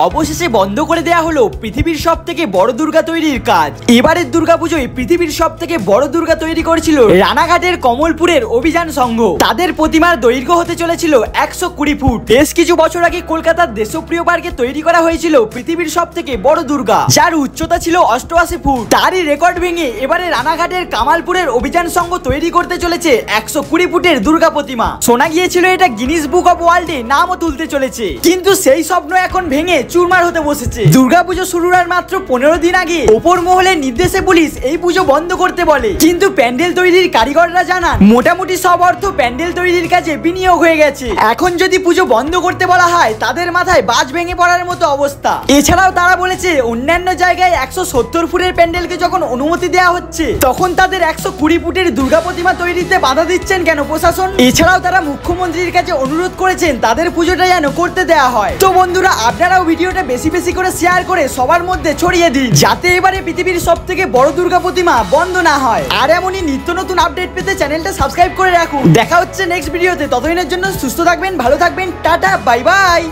অবশেষে বন্ধ করে দেয়া হলো পৃথিবীর সবথেকে বড় দুর্গা তৈরির কাজ। এবারের দুর্গাপুজোয় পৃথিবীর সবথেকে বড় দুর্গা তৈরি করেছিল রানাঘাটের কমলপুরের অভিযান সংঘ। তাদের প্রতিমার দৈর্ঘ্য হতে চলেছিল 120 ফুট। বেশ কিছু বছর আগে কলকাতার দেশপ্রিয় পার্কে তৈরি করা হয়েছিল পৃথিবীর সবথেকে বড় দুর্গা, যার উচ্চতা ছিল 88 ফুট। তারই রেকর্ড ভেঙে এবারে রানাঘাটের কামালপুরের অভিযান সংঘ তৈরি করতে চলেছে 120 ফুটের দুর্গা প্রতিমা। শোনা গিয়েছিল এটা গিনিস বুক অব ওয়ার্ল্ডে নামও তুলতে চলেছে, কিন্তু সেই স্বপ্ন এখন ভেঙে চুরমার হতে বসেছে। দুর্গাপুজো শুরুর আর মাত্র 15 দিন আগে ওপর মহলের নির্দেশে পুলিশ এই পুজো বন্ধ করতে বলে, কিন্তু প্যান্ডেল তৈরির কারিগররা জানান মোটামুটি সব অর্থ প্যান্ডেল তৈরির কাজে বিনিয়োগ হয়ে গেছে। এখন যদি পুজো বন্ধ করতে বলা হয় তাদের মাথায় বাজ ভেঙে পড়ার মতো অবস্থা। এছাড়াও তারা বলেছে অন্যান্য জায়গায় 170 ফুটের প্যান্ডেলকে যখন অনুমতি দেওয়া হচ্ছে তখন তাদের 120 ফুটের দুর্গা প্রতিমা তৈরিতে বাধা দিচ্ছেন কেন প্রশাসন। এছাড়াও তারা মুখ্যমন্ত্রীর কাছে অনুরোধ করেছেন তাদের পুজোটা যেন করতে দেওয়া হয়। তো বন্ধুরা, আপনারাও ভিডিওটা বেশি বেশি করে শেয়ার করে সবার মধ্যে ছড়িয়ে দিন, যাতে এবারে পৃথিবীর সবথেকে বড় দুর্গা প্রতিমা বন্ধ না হয়। আর এমনই নিত্য নতুন আপডেট পেতে চ্যানেলটা সাবস্ক্রাইব করে রাখুন। দেখা হচ্ছে নেক্সট ভিডিওতে। ততদিনের জন্য সুস্থ থাকবেন, ভালো থাকবেন, টাটা, বাই বাই।